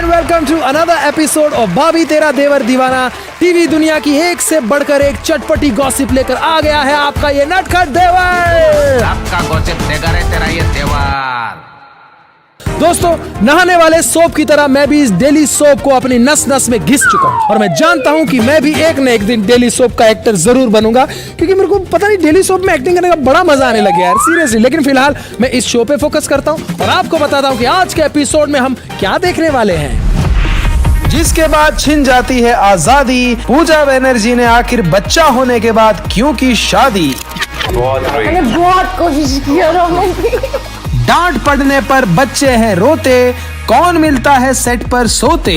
And welcome to another episode of Bhabhi Tera देवर दीवाना। TV दुनिया की एक से बढ़कर एक चटपटी गॉसिप लेकर आ गया है आपका ये नटखट देवर। आपका गॉसिप देगा रे तेरा ये देवर। दोस्तों, नहाने वाले सोप की तरह मैं भी इस डेली सोप को अपनी नस नस में घिस चुका हूँ और मैं जानता हूँ कि मैं भी एक न एक दिन डेली सोप का एक्टर जरूर बनूंगा, क्योंकि मेरे को पता नहीं डेली सोप में एक्टिंग करने का बड़ा मजा आने लगे यार, सीरियसली। लेकिन फिलहाल मैं इस शो पे फोकस करता हूँ और आपको बताता हूँ कि आज के एपिसोड में हम क्या देखने वाले हैं। जिसके बाद छिन जाती है आजादी, पूजा बनर्जी ने आखिर बच्चा होने के बाद क्यों की शादी, मैंने बहुत कोशिश की और डांट पड़ने पर बच्चे हैं रोते, कौन मिलता है सेट पर सोते।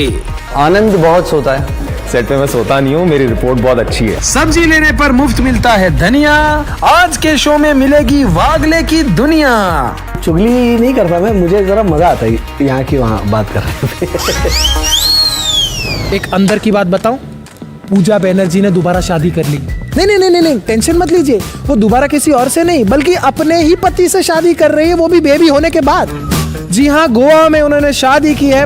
आनंद बहुत सोता है, सेट पे मैं सोता नहीं हूँ, मेरी रिपोर्ट बहुत अच्छी है। सब्जी लेने पर मुफ्त मिलता है धनिया, आज के शो में मिलेगी वागले की दुनिया। चुगली नहीं करता मैं, मुझे जरा मजा आता है यहाँ की वहाँ बात कर रहे थे। एक अंदर की बात बताऊं, पूजा बनर्जी ने दोबारा शादी कर ली। नहीं, टेंशन मत लीजिए, वो दोबारा किसी और से नहीं बल्कि अपने ही पति से शादी कर रही है, वो भी बेबी होने के बाद। जी हाँ, गोवा में उन्होंने शादी की है।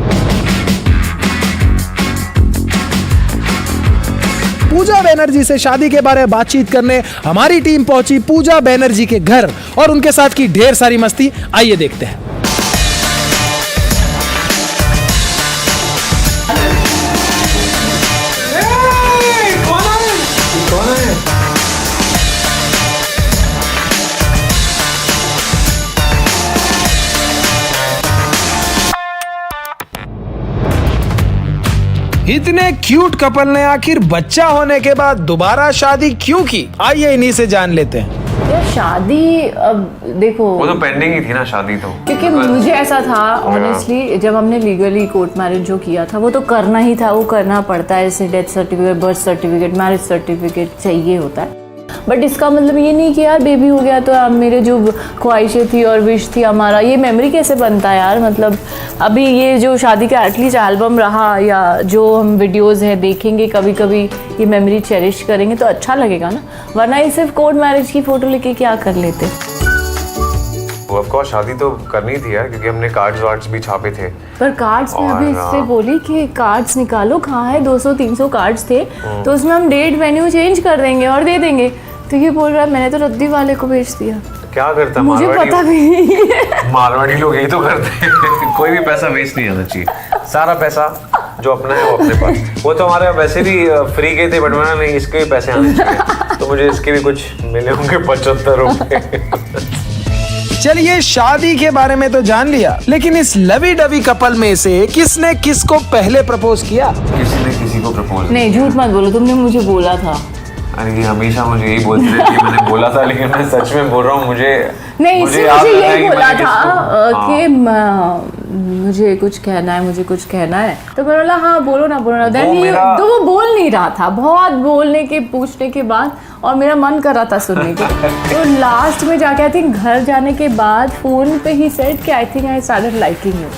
पूजा बनर्जी से शादी के बारे में बातचीत करने हमारी टीम पहुंची पूजा बनर्जी के घर और उनके साथ की ढेर सारी मस्ती। आइए देखते हैं। इतने क्यूट कपल ने आखिर बच्चा होने के बाद दोबारा शादी क्यों की, आइए इन्हीं से जान लेते हैं। यार शादी, अब देखो वो तो पेंडिंग ही थी ना शादी तो, क्योंकि मुझे ऐसा था ऑनेस्टली, जब हमने लीगली कोर्ट मैरिज जो किया था वो तो करना ही था, वो करना पड़ता है। जैसे death certificate, birth certificate, marriage certificate चाहिए होता है। बट इसका मतलब ये नहीं कि यार बेबी हो गया तो अब मेरे जो ख्वाहिशें थी और विश थी हमारा, ये मेमोरी कैसे बनता है यार। मतलब अभी ये जो शादी का एटलीस्ट एल्बम रहा या जो हम वीडियोस है देखेंगे कभी कभी, ये मेमोरी चेरिश करेंगे तो अच्छा लगेगा ना, वरना ये सिर्फ कोर्ट मैरिज की फोटो लेके क्या कर लेते। ऑफ कोर्स शादी तो करनी थी यार, क्योंकि हमने कार्ड्स वार्ड्स भी छापे थे। पर कार्ड्स में अभी इससे बोली कि कार्ड्स निकालो, कहाँ है 200-300 कार्ड्स थे, तो उसमें हम डेट वेन्यू चेंज कर देंगे और दे देंगे। तो ये बोल रहा है मैंने तो रद्दी वाले को भेज दिया। क्या करता मुझे पता भी नहीं है। मारवाड़ी लोग यही तो करते हैं। कोई भी पैसा वेस्ट नहीं होना चाहिए, सारा पैसा जो अपना है वो अपने पास। वो तो हमारे वैसे भी फ्री के थे, बट मैंने नहीं, इसके भी पैसे आने चाहिए, तो मुझे इसके भी कुछ मिले होंगे 75 रुपए। चलिए, शादी के बारे में तो जान लिया, लेकिन इस लवी डवी कपल में से किसने किसको पहले प्रपोज किया? किसी ने किसी को प्रपोज नहीं, झूठ मत बोलो, तुमने मुझे बोला था। अरे ये हमेशा मुझे यही बोलते रहती है, मैंने बोला था, लेकिन मैं सच में बोल रहा हूँ, मुझे मुझे यही बोला था कि मुझे कुछ कहना है, मुझे कुछ कहना है। तो मैंने बोला हाँ बोलो ना, बोलो ना। तो वो बोल नहीं रहा था, बहुत बोलने के पूछने के बाद, और मेरा मन कर रहा था सुनने के। तो लास्ट में जाके आई थिंक घर जाने के बाद फोन पे ही सेड कि I think I started liking you,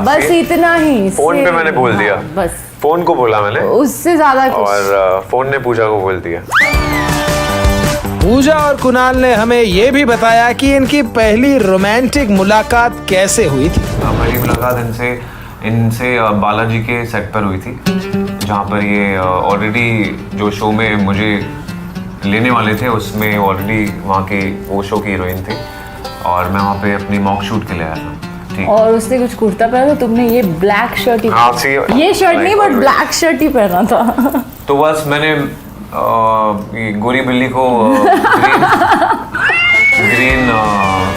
बस इतना ही। फोन पे मैंने बोल दिया, बस फोन को बोला मैंने, उससे ज्यादा कुछ। और फोन ने पूजा को बोल दिया। पूजा और कुणाल ने हमें ये भी बताया कि इनकी पहली रोमांटिक मुलाकात कैसे हुई थी। पहली मुलाकात इनसे बालाजी के सेट पर हुई थी, जहाँ पर ये ऑलरेडी जो शो में मुझे लेने वाले थे उसमें ऑलरेडी वहाँ के वो शो की हीरोइन थी, और मैं वहाँ पे अपनी मॉक शूट के लिए आया था। और उसने कुछ कुर्ता पहना था, तुमने ये ब्लैक शर्ट ही, ये शर्ट नहीं बट ब्लैक शर्ट ही पहना था। तो बस मैंने ये गोरी बिल्ली को ग्रीन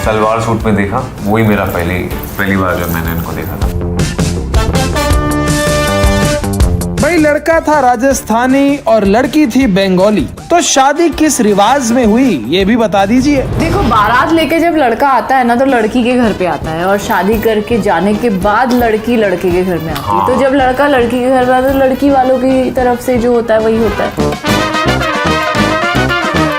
सलवार सूट में देखा, वही मेरा पहली बार जब मैंने इनको देखा था। भाई, लड़का था राजस्थानी और लड़की थी बंगाली, तो शादी किस रिवाज में हुई ये भी बता दीजिए। देखो, बारात लेके जब लड़का आता है ना तो लड़की के घर पे आता है, और शादी करके जाने के बाद लड़की लड़के के घर में आती है। तो जब लड़का लड़की के घर में आता है तो लड़की वालों की तरफ से जो होता है वही होता है।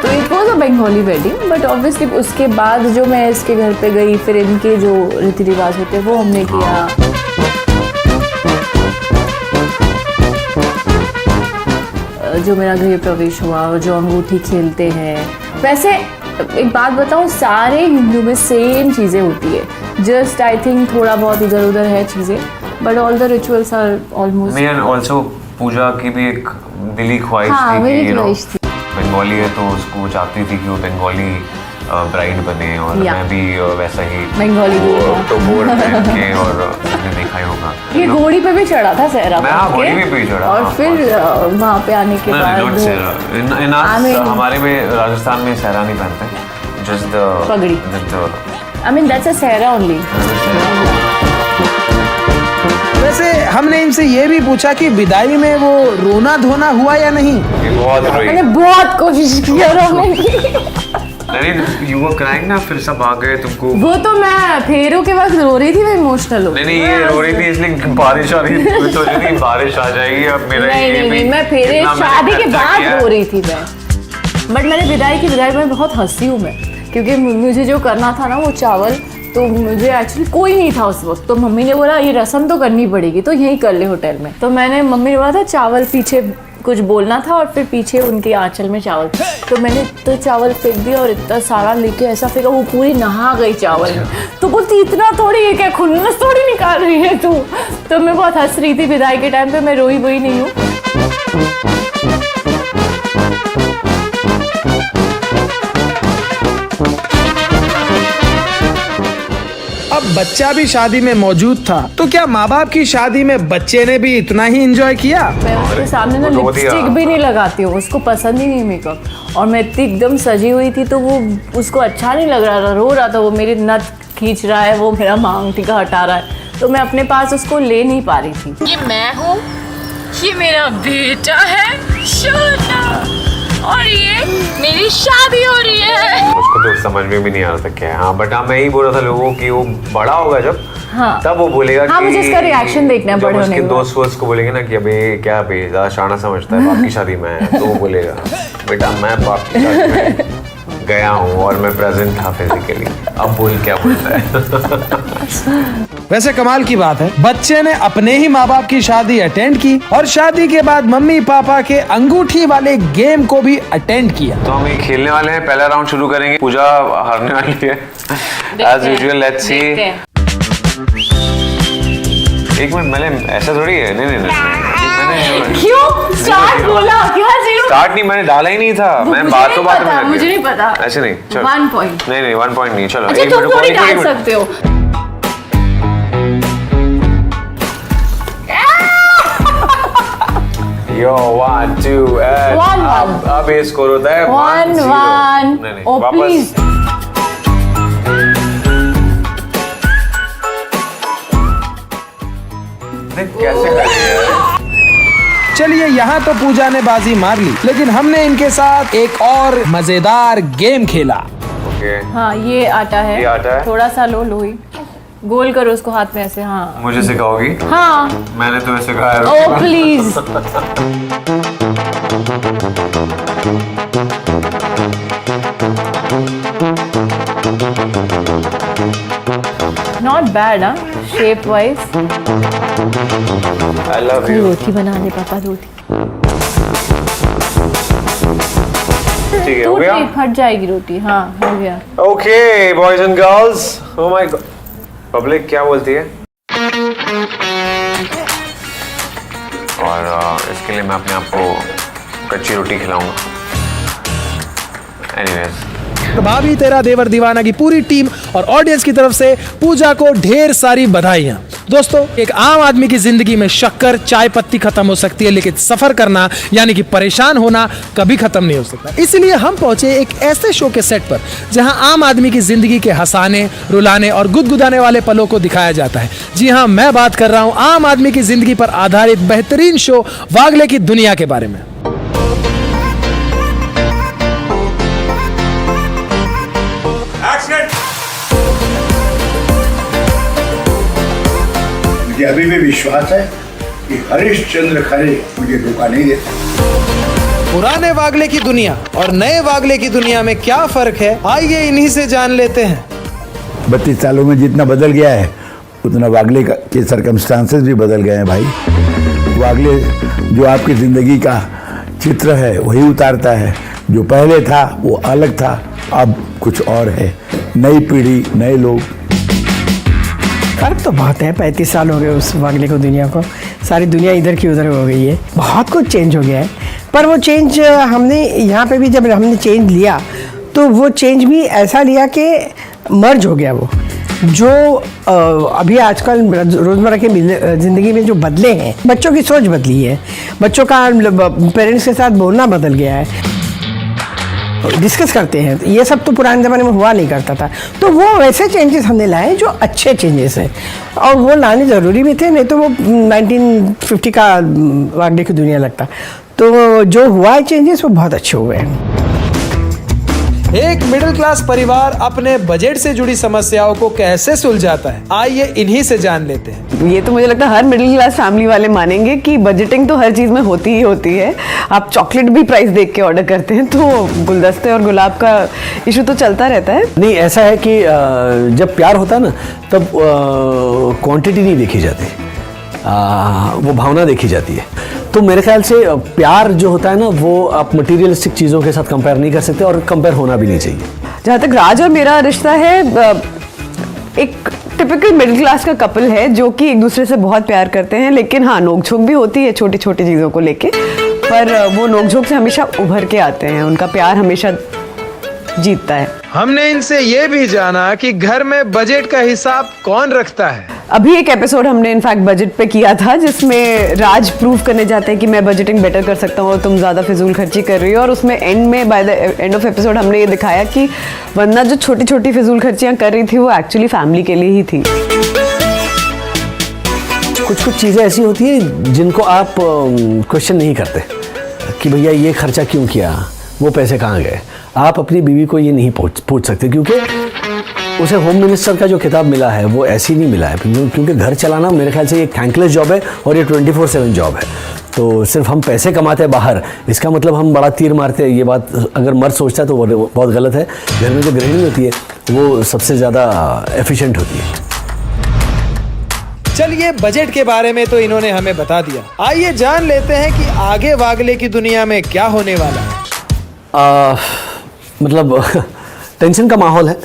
तो it was a Bengali wedding, but obviously उसके बाद जो मैं इसके घर पे गई, फिर इनके जो रीति रिवाज होते हैं वो हमने किया। जो मेरा गृह प्रवेश हुआ और जो अंगूठी खेलते हैं, वैसे एक बात बताऊं, सारे हिंदू में सेम चीज़ें होती है, जस्ट आई थिंक थोड़ा बहुत इधर उधर है चीज़ें, but all the rituals are almost. मैं ऑल्सो पूजा की भी एक दिली ख्वाहिश हाँ, थी मेरी कि ख्वाहिश थी। बंगाली है तो उसको चाहती थी कि वो बंगाली ब्राइड बने, और Yeah. मैं भी वैसा ही बंगाली दूल्हा। तो बोर्ड पहन के, और आपने देखा ही होगा ये घोड़ी पे भी चढ़ा था सहरा मैं, हाँ, घोड़ी पे भी चढ़ा, और हाँ, फिर वहाँ पे आने के बाद नॉट सहरा। I mean- हमारे में राजस्थान में सहरा नहीं पहनते, जस्ट पगड़ी। आई मीन दैट्स अ सहरा ओनली। वैसे हमने इनसे ये भी पूछा कि विदाई में वो रोना धोना हुआ या नहीं। बहुत रोई। मैंने बहुत कोशिश की और रोने की। नहीं, यू वर क्राइंग ना, फिर सब आ गए तुमको। वो तो मैं फेरों के वक्त रो रही थी, मैं इमोशनल हो। नहीं, ये रो रही थी इसलिए बारिश आ रही थी, तो नहीं बारिश आ जाएगी अब मेरा नहीं, मैं फेरे शादी के बाद रो रही थी मैं। बट मैंने विदाई में बहुत हंसी हूँ मैं, क्योंकि मुझे जो करना था ना वो चावल, तो मुझे एक्चुअली कोई नहीं था उस वक्त, तो मम्मी ने बोला ये रस्म तो करनी पड़ेगी तो यहीं कर ले होटल में। तो मैंने, मम्मी ने बोला था चावल पीछे कुछ बोलना था और फिर पीछे उनके आंचल में चावल, तो मैंने तो चावल फेंक दिया और इतना सारा लेके ऐसा फेंका, वो पूरी नहा गई चावल में। तो बोलती इतना थोड़ी है क्या, खुन्नस थोड़ी निकाल रही है तू। तो मैं बहुत हंस रही थी विदाई के टाइम पे, मैं रोई वही नहीं हूँ। अब बच्चा भी शादी में मौजूद था, तो क्या माँ बाप की शादी में बच्चे ने भी इतना ही एंजॉय किया? मैं उसके सामने ना वो रो दिया। लिपस्टिक भी नहीं लगाती हूँ, उसको पसंद ही नहीं मेकअप, और मैं इतनी एकदम सजी हुई थी तो वो उसको अच्छा नहीं लग रहा था, रो रहा था, वो मेरी नथ खींच रहा है, वो मेरा मांग टीका हटा रहा है, तो मैं अपने पास उसको ले नहीं पा रही थी। ये मैं हूँ, ये मेरा बेटा है सोना, और ये मेरी शादी हो रही है। उसको तो समझ में भी नहीं आ रहा था क्या है। हाँ, बट हाँ, मैं ही बोल रहा था लोगों की वो बड़ा होगा जब, हाँ, तब वो बोलेगा हाँ, कि मुझे इसका रिएक्शन देखना है जब बड़े होने उसके के बाद। दोस्त वोस्त को बोलेंगे ना कि अबे क्या बे ज़्यादा शाना समझता है, बाप की शादी में है, तो वो बोलेगा बेटा मैं बाप की शादी में गया हूँ और मैं प्रेजेंट था फिजिकली, अब बोल क्या बोलता है। वैसे कमाल की बात है, बच्चे ने अपने ही माँ बाप की शादी अटेंड की और शादी के बाद मम्मी पापा के अंगूठी वाले गेम को भी अटेंड किया। तो हम ये खेलने वाले हैं, पहला राउंड शुरू करेंगे। पूजा हारने वाली है एज यूजुअल, लेट्स सी। एक मिनट, मैंने ऐसा थोड़ी है, नहीं, मैंने क्यों स्टार्ट बोला क्या? जीरो स्टार्ट नहीं, मैंने डाला ही नहीं था, मैं मुझे बातों नहीं बातों पता, में लग मुझे गया। नहीं पता। ऐसे नहीं, चलो 1 पॉइंट। नहीं 1 पॉइंट नहीं, चलो अच्छा, एक तुम मिनट, थोड़ी एक डाल मिनट। सकते हो। यो 1 2 1-1 अब ये स्कोर होता है 1-0। 1-1 नहीं, ओ वापस। प्लीज। कैसे कर रही है? चलिए यहाँ तो पूजा ने बाजी मार ली, लेकिन हमने इनके साथ एक और मजेदार गेम खेला। ओके, हाँ, ये आटा है, ये आटा है। थोड़ा सा लो ही, गोल करो उसको हाथ में ऐसे। हाँ मुझे सिखाओगी? हाँ, मैंने तुम्हें सिखाया। Oh please. नॉट बैड, हाँ, shape wise. I love you. रोटी बना दे पापा, रोटी। ठीक है, हो टूट गया। नहीं, फट जाएगी रोटी। हाँ, हो गया। Okay boys and girls, oh my God, public क्या बोलती है? और इसके लिए मैं अपने आप को कच्ची रोटी खिलाऊंगा। एनीवेज, भाभी तेरा देवर दीवाना की पूरी टीम और ऑडियंस की तरफ से पूजा को ढेर सारी बधाइयां। दोस्तों, एक आम आदमी की जिंदगी में शक्कर चाय पत्ती खत्म हो सकती है, लेकिन सफर करना यानी कि परेशान होना कभी खत्म नहीं हो सकता। इसलिए हम पहुंचे एक ऐसे शो के सेट पर जहां आम आदमी की जिंदगी के हंसाने, रुलाने और गुदगुदाने वाले पलों को दिखाया जाता है। जी हाँ, मैं बात कर रहा हूं आम आदमी की जिंदगी पर आधारित बेहतरीन शो वागले की दुनिया के बारे में। मुझे अभी भी विश्वास है कि हरिश्चंद्र खरे मुझे धोखा नहीं देता। पुराने वागले की दुनिया और नए वागले की दुनिया में क्या फर्क है, आइए इन्हीं से जान लेते हैं। 32 सालों में जितना बदल गया है उतना वागले के सर्कमस्टांसेस भी बदल गए हैं भाई। वागले जो आपकी ज़िंदगी का चित्र है वही उतारता है, जो पहले था वो अलग था, अब कुछ और है। नई पीढ़ी, नए लोग। फर्क तो बहुत है। 35 साल हो गए उस वागले को, दुनिया को। सारी दुनिया इधर की उधर हो गई है, बहुत कुछ चेंज हो गया है। पर वो चेंज हमने यहाँ पे भी जब हमने चेंज लिया तो वो चेंज भी ऐसा लिया कि मर्ज हो गया। वो जो अभी आजकल रोज़मर्रा की ज़िंदगी में जो बदले हैं, बच्चों की सोच बदली है, बच्चों का पेरेंट्स के साथ बोलना बदल गया है, डिस्कस करते हैं। ये सब तो पुराने ज़माने में हुआ नहीं करता था। तो वो वैसे चेंजेस हमने लाए जो अच्छे चेंजेस हैं, और वो लाने ज़रूरी भी थे, नहीं तो वो 1950 का वागले की दुनिया लगता। तो जो हुआ है चेंजेस वो बहुत अच्छे हुए हैं। एक मिडिल क्लास परिवार अपने बजट से जुड़ी समस्याओं को कैसे सुलझाता है, आइए इन्हीं से जान लेते हैं। ये तो मुझे लगता है हर मिडिल क्लास फैमिली वाले मानेंगे कि बजटिंग तो हर चीज़ में होती ही होती है। आप चॉकलेट भी प्राइस देख के ऑर्डर करते हैं, तो गुलदस्ते और गुलाब का इशू तो चलता रहता है। नहीं, ऐसा है कि जब प्यार होता है ना, तब क्वांटिटी नहीं देखी जाती, वो भावना देखी जाती है। तो मेरे ख्याल से प्यार जो होता है ना, वो आप मटेरियलिस्टिक चीज़ों के साथ कंपेयर नहीं कर सकते, और कंपेयर होना भी नहीं चाहिए। जहाँ तक राज और मेरा रिश्ता है, एक टिपिकल मिडिल क्लास का कपल है जो कि एक दूसरे से बहुत प्यार करते हैं, लेकिन हाँ, नोकझोंक भी होती है छोटी छोटी चीज़ों को लेके, पर वो नोकझोंक से हमेशा उभर के आते हैं। उनका प्यार हमेशा जीतता है। हमने इनसे ये भी जाना कि घर में बजट का हिसाब कौन रखता है। अभी एक एपिसोड हमने इनफैक्ट बजट पे किया था, जिसमें राज प्रूव करने जाते हैं कि मैं बजटिंग बेटर कर सकता हूँ और तुम ज़्यादा फिजूल खर्ची कर रही हो। और उसमें एंड में, by the end of episode, हमने ये दिखाया कि वरना जो छोटी छोटी फिजूल खर्चियाँ कर रही थी वो एक्चुअली फैमिली के लिए ही थी। कुछ कुछ चीज़ें ऐसी होती हैं जिनको आप क्वेश्चन नहीं करते कि भैया ये खर्चा क्यों किया, वो पैसे कहाँ गए। आप अपनी बीवी को ये नहीं पूछ सकते, क्योंकि उसे होम मिनिस्टर का जो खिताब मिला है वो ऐसे ही नहीं मिला है, क्योंकि घर चलाना मेरे ख्याल से एक थैंकलेस जॉब है और ये 24/7 जॉब है। तो सिर्फ हम पैसे कमाते हैं बाहर, इसका मतलब हम बड़ा तीर मारते हैं, ये बात अगर मर्द सोचता है तो वो बहुत गलत है। घर में जो गृहिणी होती है वो सबसे ज़्यादा एफिशिएंट होती है। चलिए, बजट के बारे में तो इन्होंने हमें बता दिया, आइए जान लेते हैं कि आगे वागले की दुनिया में क्या होने वाला है। मतलब टेंशन का माहौल है।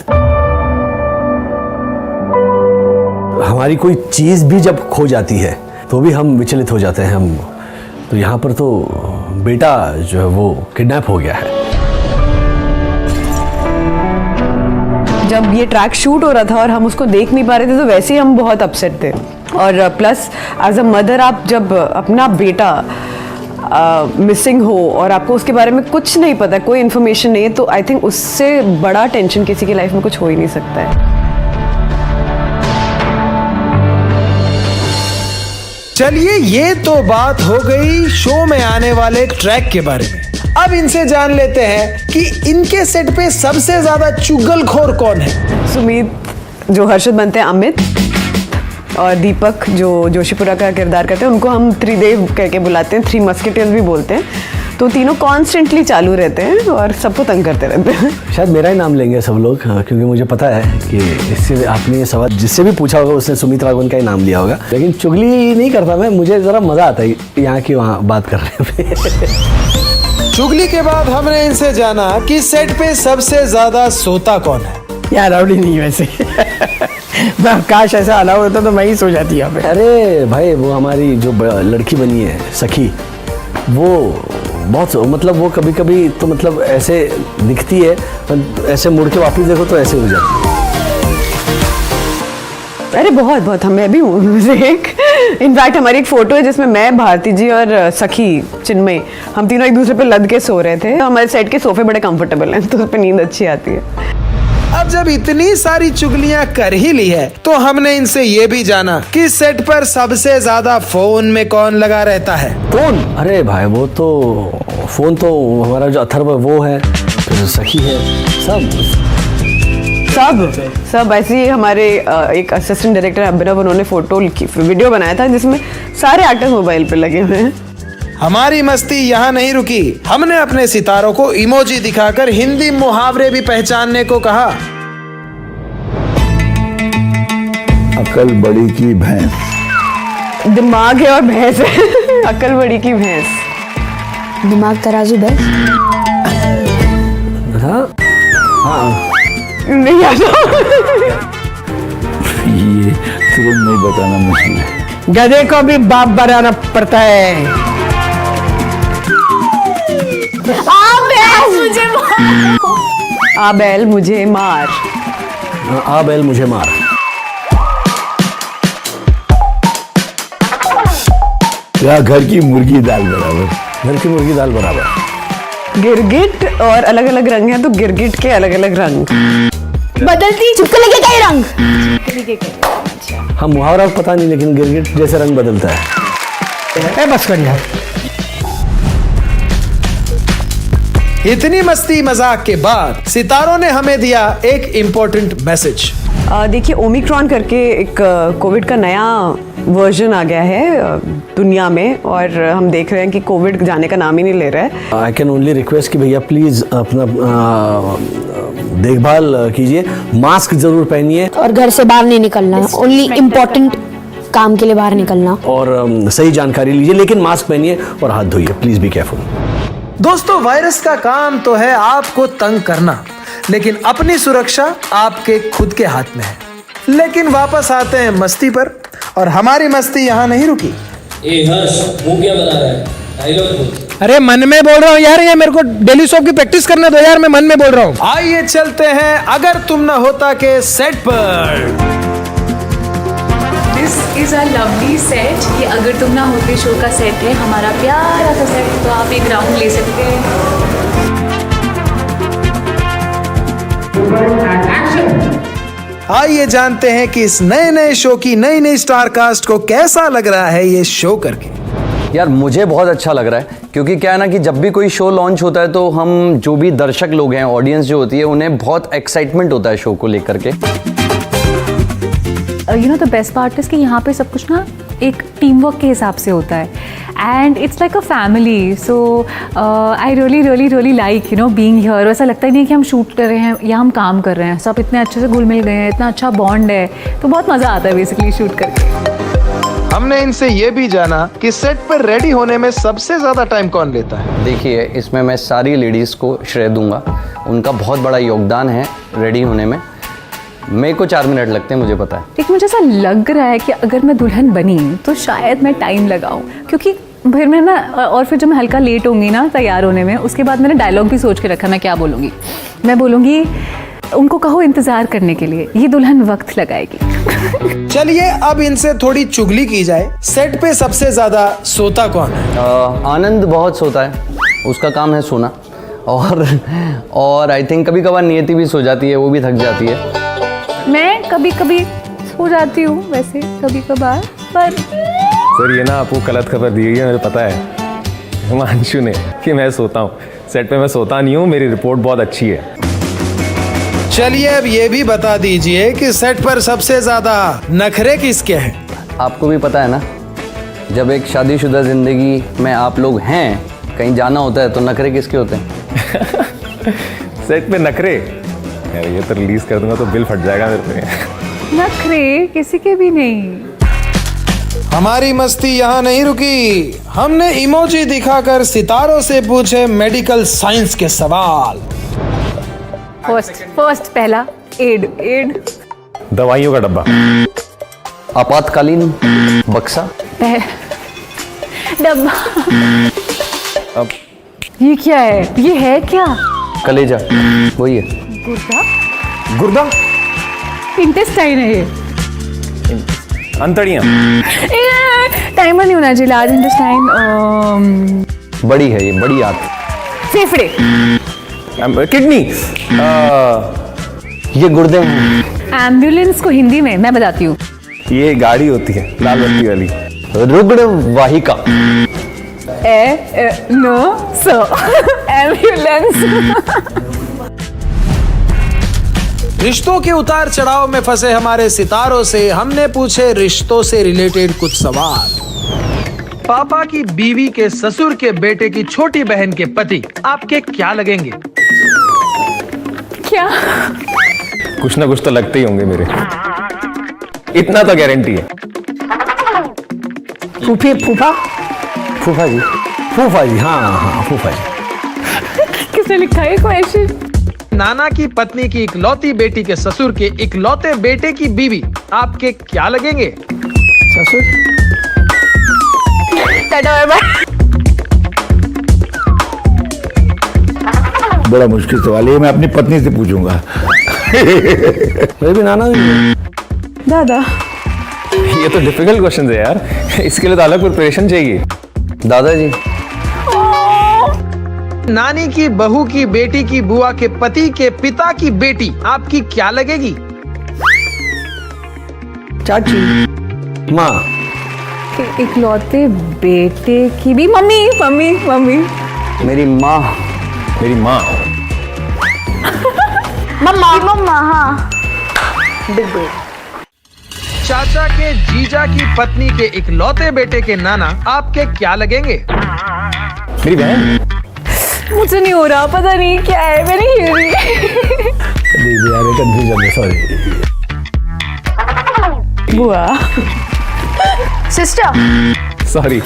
हमारी कोई चीज़ भी जब खो जाती है तो भी हम विचलित हो जाते हैं हम। तो यहाँ पर तो बेटा जो है वो किडनैप हो गया है। जब ये ट्रैक शूट हो रहा था और हम उसको देख नहीं पा रहे थे, तो वैसे ही हम बहुत अपसेट थे। और प्लस एज अ मदर, आप जब अपना बेटा मिसिंग हो और आपको उसके बारे में कुछ नहीं पता, कोई इन्फॉर्मेशन नहीं है, तो आई थिंक उससे बड़ा टेंशन किसी की लाइफ में कुछ हो ही नहीं सकता है। चलिए, ये तो बात हो गई शो में आने वाले ट्रैक के बारे में। अब इनसे जान लेते हैं कि इनके सेट पे सबसे ज्यादा चुगलखोर कौन है। सुमित जो हर्षद बनते हैं, अमित, और दीपक जो जोशीपुरा का किरदार करते हैं, उनको हम त्रिदेव करके बुलाते हैं, 3 मस्केटियर्स भी बोलते हैं। तो तीनों कॉन्स्टेंटली चालू रहते हैं और सबको तंग करते रहते हैं। शायद मेरा ही नाम लेंगे सब लोग, क्योंकि मुझे पता है कि इससे आपने ये सवाल जिससे भी पूछा होगा उसने सुमित राघवन का ही नाम लिया होगा। लेकिन चुगली नहीं करता मैं, मुझे ज़रा मज़ा आता है यहाँ की वहाँ बात करने में। चुगली के बाद हमने इनसे जाना कि सेट पे सबसे ज्यादा सोता कौन है। यार अलाउड ही नहीं वैसे। मैं काश ऐसा अलाउड होता तो मैं ही सो जाती यहाँ पे। अरे भाई, वो हमारी जो लड़की बनी है सखी, वो बहुत मतलब वो कभी कभी तो मतलब ऐसे दिखती है, ऐसे मुड़ के वापस देखो तो ऐसे हो जाती है। अरे बहुत बहुत, मैं भी हूँ उनमें से एक। इनफैक्ट हमारी एक फोटो है जिसमें मैं, भारती जी और सखी चिन्मय, हम तीनों एक दूसरे पे लद के सो रहे थे। हमारे सेट के सोफे बड़े कंफर्टेबल हैं, तो उस पर नींद अच्छी आती है। अब जब इतनी सारी चुगलियां कर ही ली है, तो हमने इनसे ये भी जाना कि सेट पर सबसे ज्यादा फोन में कौन लगा रहता है। फोन? अरे भाई, वो तो फोन तो हमारा जो अथर्व है वो है, फिर सखी है, सब ऐसे ही। हमारे एक असिस्टेंट डायरेक्टर अभिनव, उन्होंने वीडियो बनाया था जिसमें सारे एक्टर्स मोबाइल पे लगे हुए हैं। हमारी मस्ती यहाँ नहीं रुकी, हमने अपने सितारों को इमोजी दिखाकर हिंदी मुहावरे भी पहचानने को कहा। अकल बड़ी की भैंस। दिमाग है और भैंस है। अकल बड़ी की भैंस। दिमाग तराजू भैंस। नहीं आता। ये तुरंत नहीं बताना मुश्किल है। गधे को भी बाप बनाना पड़ता है। आ बैल मुझे मार। आ बैल मुझे मार। या घर की मुर्गी दाल बराबर। घर की मुर्गी दाल बराबर। गिरगिट और अलग अलग रंग हैं, तो गिरगिट के अलग अलग रंग। बदलती चुपके लगे कई रंग। हम मुहावरा पता नहीं, लेकिन गिरगिट जैसे रंग बदलता है। बस कर यार। इतनी मस्ती मजाक के बाद सितारों ने हमें दिया एक इम्पोर्टेंट मैसेज। देखिए, ओमिक्रॉन करके एक कोविड का नया वर्जन आ गया है दुनिया में, और हम देख रहे हैं कि कोविड जाने का नाम ही नहीं ले रहा है। आई कैन ओनली रिक्वेस्ट कि भैया प्लीज अपना देखभाल कीजिए, मास्क जरूर पहनिए और घर से बाहर नहीं निकलना, ओनली इम्पोर्टेंट काम के लिए बाहर निकलना। और सही जानकारी लीजिए, लेकिन मास्क पहनिए और हाथ धोइए। Please be careful. दोस्तों, वायरस का काम तो है आपको तंग करना, लेकिन अपनी सुरक्षा आपके खुद के हाथ में है। लेकिन वापस आते हैं मस्ती पर, और हमारी मस्ती यहाँ नहीं रुकी। मुंह क्या बना रहा है? डायलॉग बोल। अरे मन में बोल रहा हूँ यार, ये मेरे को डेली सोप की प्रैक्टिस करने दो यार, मैं मन में बोल रहा हूँ। आइए चलते हैं अगर तुम न होता के सेट पर। This is a lovely set. ये अगर तुम ना होते शो का सेट है, हमारा प्यारा सा सेट। तो आप एक राउंड ले सकते हैं। आइए जानते हैं कि इस नए नए शो की नई नई स्टार कास्ट को कैसा लग रहा है ये शो करके। यार मुझे बहुत अच्छा लग रहा है, क्योंकि क्या है ना कि जब भी कोई शो लॉन्च होता है तो हम जो भी दर्शक लोग हैं, ऑडियंस जो होती है, उन्हें बहुत एक्साइटमेंट होता है शो को लेकर के। You know the best part is कि यहाँ पे सब कुछ ना एक टीम वर्क के हिसाब से होता है, and it's like a family. So I really really really like you know being here. ऐसा लगता ही नहीं है कि हम शूट कर रहे हैं या हम काम कर रहे हैं। सब इतने अच्छे से घुल मिल गए हैं, इतना अच्छा बॉन्ड है, तो बहुत मज़ा आता है बेसिकली शूट करके। हमने इनसे ये भी जाना कि सेट पर रेडी होने में सबसे ज्यादा टाइम कौन लेता है। देखिए, इसमें मैं सारी लेडीज़ को श्रेय दूंगा, उनका बहुत बड़ा योगदान है रेडी होने में। मेरे को 4 मिनट लगते हैं, मुझे पता है। लेकिन मुझे ऐसा लग रहा है कि अगर मैं दुल्हन बनी तो शायद मैं टाइम लगाऊं, क्योंकि फिर मैं ना, और फिर जब मैं हल्का लेट होंगी ना तैयार होने में, उसके बाद मैंने डायलॉग भी सोच के रखा मैं क्या बोलूँगी। मैं बोलूँगी उनको कहो इंतज़ार करने के लिए, ये दुल्हन वक्त लगाएगी। चलिए अब इनसे थोड़ी चुगली की जाए। सेट पे सबसे ज्यादा सोता कौन है? आनंद बहुत सोता है, उसका काम है सोना। और आई थिंक कभी कभार नियति भी सो जाती है, वो भी थक जाती है। मैं कभी कभी सो जाती हूँ वैसे, कभी कभार, पर सर ये ना आपको गलत खबर दी गई है, मुझे पता है हिमांशु ने, कि मैं सोता हूँ। सेट पे मैं सोता नहीं हूँ, मेरी रिपोर्ट बहुत अच्छी है। चलिए अब ये भी बता दीजिए कि सेट पर सबसे ज्यादा नखरे किसके हैं? आपको भी पता है ना, जब एक शादीशुदा जिंदगी में आप लोग हैं, कहीं जाना होता है तो नखरे किसके होते हैं? सेट पे नखरे? यार ये तो रिलीज कर दूंगा तो बिल फट जाएगा मेरे पे। नखरे किसी के भी नहीं। हमारी मस्ती यहाँ नहीं रुकी। हमने इमोजी दिखाकर सितारों से पूछे मेडिकल साइंस के सवाल। फर्स्ट पहला एड दवाइयों का डब्बा। आपातकालीन बक्सा। डब्बा। अब ये क्या है? ये है क्या? कलेजा, वही है। गुर्दा, इंटेस्टाइन है ये। अंतड़ियाँ। टाइमर नहीं होना चाहिए, लार्ज इंटेस्टाइन। बड़ी है ये, बड़ी आंत। फेफड़े। किडनी। ये गुर्दे हैं। एम्बुलेंस को हिंदी में मैं बताती हूँ, ये गाड़ी होती है लाल बत्ती वाली। रुग्ण वाहिका। नो सो एम्बुलेंस। रिश्तों के उतार चढ़ाव में फंसे हमारे सितारों से हमने पूछे रिश्तों से रिलेटेड कुछ सवाल। पापा की बीवी के ससुर के बेटे की छोटी बहन के पति आपके क्या लगेंगे? क्या? कुछ ना कुछ तो लगते ही होंगे मेरे, इतना तो गारंटी है। फूफी फूफा फूफा जी। फूफा जी, हाँ हाँ फूफा जी। किसने लिखा है क्वेश्चन? नाना की पत्नी की इकलौती बेटी के ससुर के इकलौते बेटे की बीवी आपके क्या लगेंगे? ससुर बड़ा मुश्किल सवाल है, ये मैं अपनी पत्नी से पूछूंगा। मेरे भी नाना नहीं है। दादा। ये तो डिफिकल्ट क्वेश्चन है यार, इसके लिए तो अलग प्रिपरेशन चाहिए। दादाजी। नानी की बहू की बेटी की बुआ के पति के पिता की बेटी आपकी क्या लगेगी? चाची। माँ। इकलौते बेटे की भी मम्मी मम्मी मम्मी। मेरी माँ। मेरी माँ। मम्मा मम्मा हाँ चाचा के जीजा की पत्नी के इकलौते बेटे के नाना आपके क्या लगेंगे? मेरी बहन। मुझे नहीं हो रहा, पता नहीं क्या है, मैं नहीं हिल रही। कंफ्यूजन है, सॉरी। बुआ। सिस्टर। सॉरी,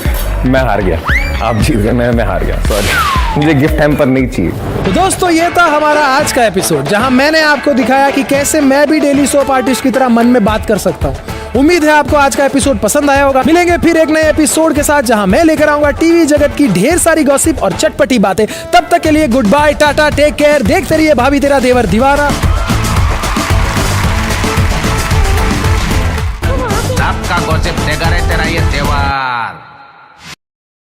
मैं हार गया, आप जीत गए, मैं हार गया, सॉरी। मुझे गिफ्ट हैम्पर नहीं चाहिए। तो दोस्तों ये था हमारा आज का एपिसोड, जहां मैंने आपको दिखाया कि कैसे मैं भी डेली सोप आर्टिस्ट की तरह मन में बात कर सकता हूं। उम्मीद है आपको आज का एपिसोड पसंद आया होगा। मिलेंगे फिर एक नए एपिसोड के साथ, जहां मैं लेकर आऊंगा टीवी जगत की ढेर सारी गॉसिप और चटपटी बातें। तब तक के लिए good bye, tata, take care. देखते रहिए भाभी तेरा देवर दीवाना। सबका गॉसिप देगा रे तेरा ये देवर।